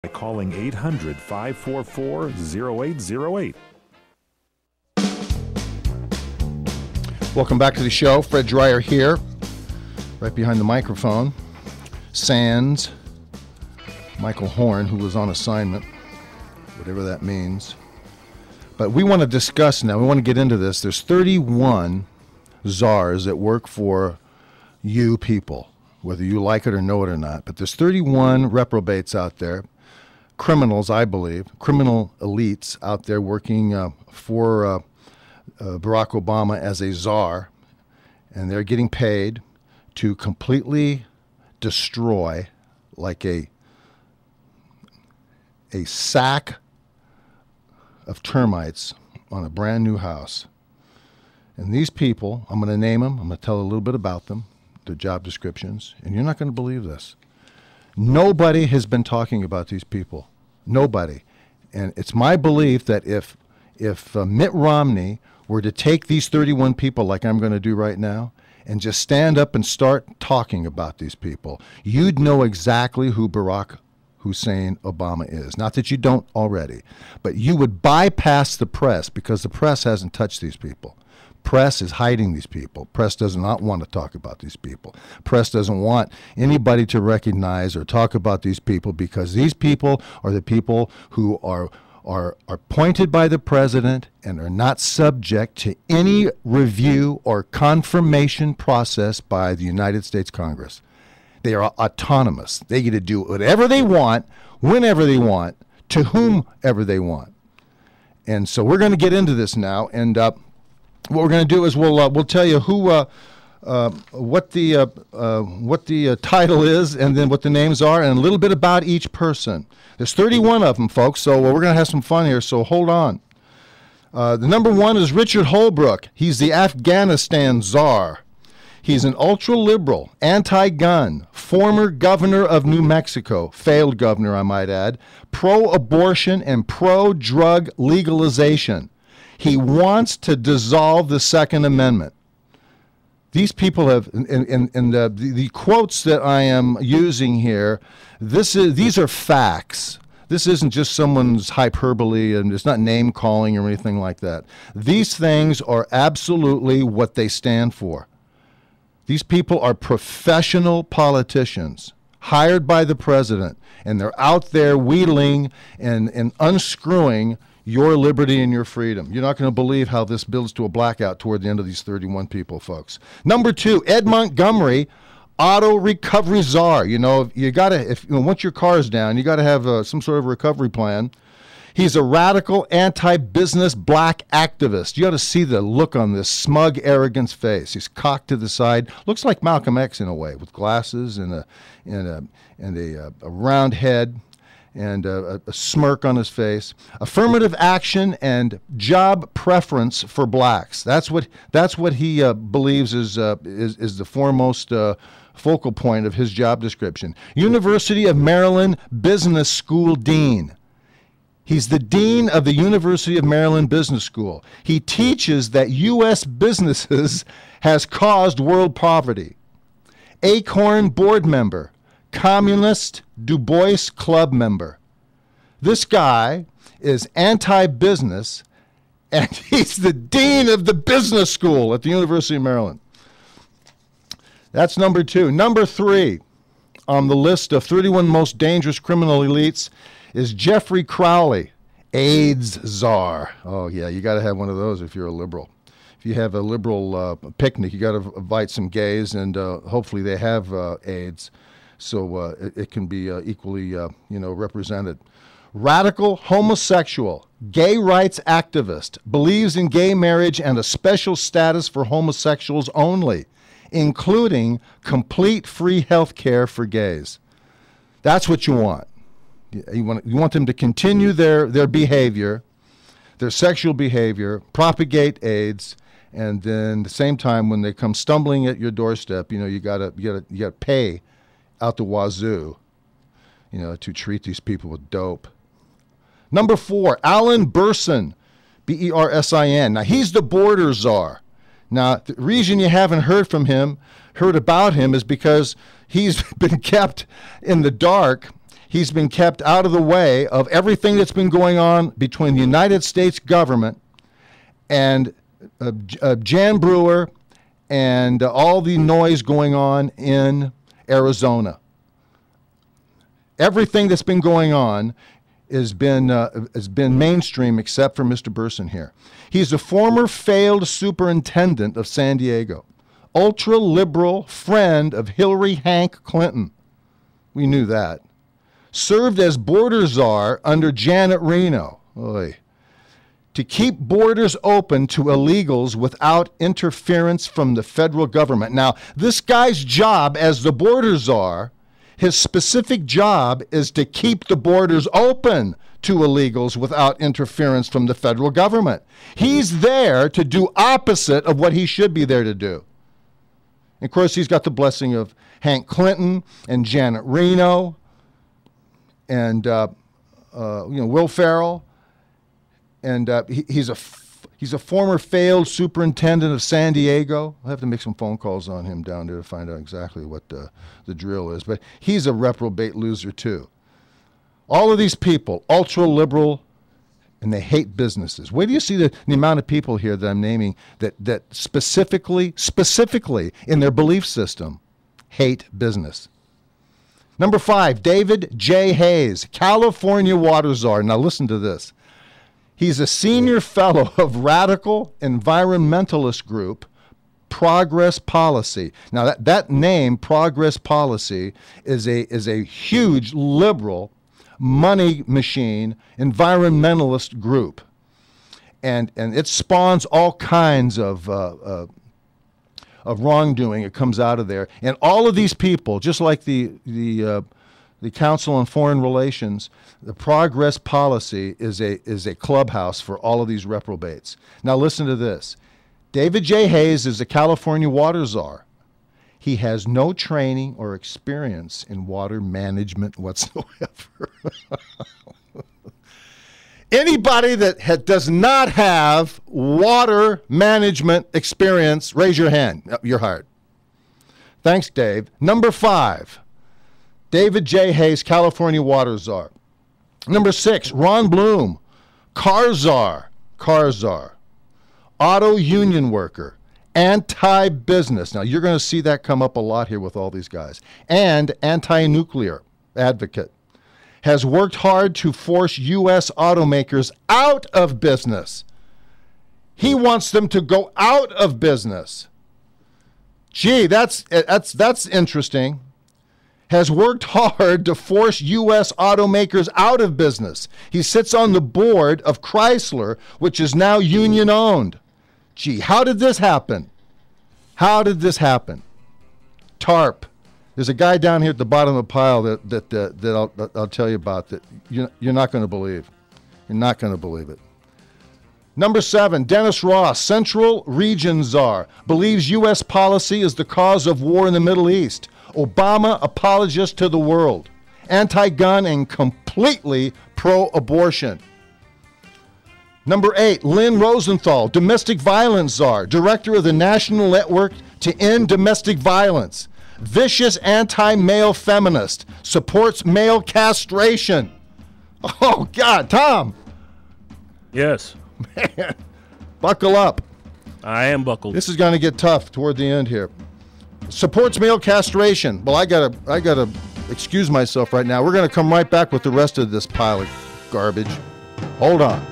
by calling 800-544-0808. Welcome back to the show. Fred Dryer here, right behind the microphone. Sans Michael Horn, who was on assignment, whatever that means. But we want to discuss now, we want to get into this. There's 31 czars that work for you people, whether you like it or know it or not. But there's 31 reprobates out there, criminals, I believe, criminal elites out there working for Barack Obama as a czar, and they're getting paid to completely destroy, like a sack of termites on a brand new house. And these people, I'm going to name them, I'm going to tell a little bit about them, their job descriptions, and you're not going to believe this. Nobody has been talking about these people. Nobody. And it's my belief that if Mitt Romney were to take these 31 people like I'm going to do right now and just stand up and start talking about these people, you'd know exactly who Barack Hussein Obama is. Not that you don't already, but you would bypass the press because the press hasn't touched these people. Press is hiding these people. Press does not want to talk about these people. Press doesn't want anybody to recognize or talk about these people because these people are the people who are appointed by the president and are not subject to any review or confirmation process by the United States Congress. They are autonomous. They get to do whatever they want, whenever they want, to whomever they want. And so we're going to get into this now, and what we're going to do is we'll tell you who, what the title is, and then what the names are, and a little bit about each person. There's 31 of them, folks, so we're going to have some fun here, so hold on. The number one is Richard Holbrooke. He's the Afghanistan czar. He's an ultra-liberal, anti-gun, former governor of New Mexico, failed governor, I might add, pro-abortion and pro-drug legalization. He wants to dissolve the Second Amendment. These people have, in the quotes that I am using here, these are facts. This isn't just someone's hyperbole, and it's not name calling or anything like that. These things are absolutely what they stand for. These people are professional politicians hired by the president, and they're out there wheedling and unscrewing your liberty and your freedom. You're not going to believe how this builds to a blackout toward the end of these 31 people, folks. Number two, Ed Montgomery, auto recovery czar. You know, you got to, once your car's down, you got to have some sort of recovery plan. He's a radical anti-business black activist. You ought to see the look on this smug arrogance face. He's cocked to the side. Looks like Malcolm X in a way, with glasses and a round head and a smirk on his face. Affirmative action and job preference for blacks. That's what he believes is the foremost focal point of his job description. University of Maryland Business School Dean. He's the dean of the University of Maryland Business School. He teaches that U.S. businesses has caused world poverty. Acorn board member, Communist Du Bois Club member. This guy is anti-business, and he's the dean of the business school at the University of Maryland. That's number two. Number three on the list of 31 most dangerous criminal elites is Jeffrey Crowley, AIDS czar. Oh, yeah, you got to have one of those if you're a liberal. If you have a liberal picnic, you got to invite some gays, and hopefully they have AIDS, so it can be equally, represented. Radical homosexual, gay rights activist, believes in gay marriage and a special status for homosexuals only, including complete free health care for gays. That's what you want. You want them to continue their behavior, their sexual behavior, propagate AIDS, and then at the same time when they come stumbling at your doorstep, you gotta pay out the wazoo, to treat these people with dope. Number four, Alan Bersin, B-E-R-S-I-N. Now he's the border czar. Now the reason you haven't heard about him is because he's been kept in the dark. He's been kept out of the way of everything that's been going on between the United States government and Jan Brewer and all the noise going on in Arizona. Everything that's been going on has been mainstream except for Mr. Burson here. He's a former failed superintendent of San Diego, ultra-liberal friend of Hillary Hank Clinton. We knew that. Served as border czar under Janet Reno. Oy. To keep borders open to illegals without interference from the federal government. Now, this guy's job as the border czar, his specific job is to keep the borders open to illegals without interference from the federal government. He's there to do opposite of what he should be there to do. And of course, he's got the blessing of Hank Clinton and Janet Reno and Will Ferrell. And he's a former failed superintendent of San Diego. I'll have to make some phone calls on him down there to find out exactly what the drill is. But he's a reprobate loser, too. All of these people, ultra-liberal, and they hate businesses. Where do you see the amount of people here that I'm naming that specifically in their belief system hate business? Number 5, David J. Hayes, California water czar. Now listen to this. He's a senior fellow of radical environmentalist group, Progress Policy. Now that name, Progress Policy, is a huge liberal money machine environmentalist group, and it spawns all kinds of wrongdoing. It comes out of there, and all of these people, just like the Council on Foreign Relations, the Progress Policy is a clubhouse for all of these reprobates. Now listen to this. David J. Hayes is a California water czar. He has no training or experience in water management whatsoever. Anybody that does not have water management experience, raise your hand. You're hired. Thanks, Dave. Number 5, David J. Hayes, California water czar. Number 6, Ron Bloom, car czar, auto union worker, anti-business. Now, you're going to see that come up a lot here with all these guys. And anti-nuclear advocate. Has worked hard to force U.S. automakers out of business. He wants them to go out of business. Gee, that's interesting. Has worked hard to force U.S. automakers out of business. He sits on the board of Chrysler, which is now union-owned. Gee, how did this happen? How did this happen? TARP. There's a guy down here at the bottom of the pile that I'll tell you about that you're not going to believe. You're not going to believe it. Number 7, Dennis Ross, Central Region Czar, believes U.S. policy is the cause of war in the Middle East. Obama apologist to the world. Anti-gun and completely pro-abortion. Number 8, Lynn Rosenthal, domestic violence czar, director of the National Network to End Domestic Violence. Vicious anti-male feminist, supports male castration. Oh, God, Tom. Yes. Man, buckle up. I am buckled. This is going to get tough toward the end here. Supports male castration. Well, I gotta excuse myself right now. We're going to come right back with the rest of this pile of garbage. Hold on.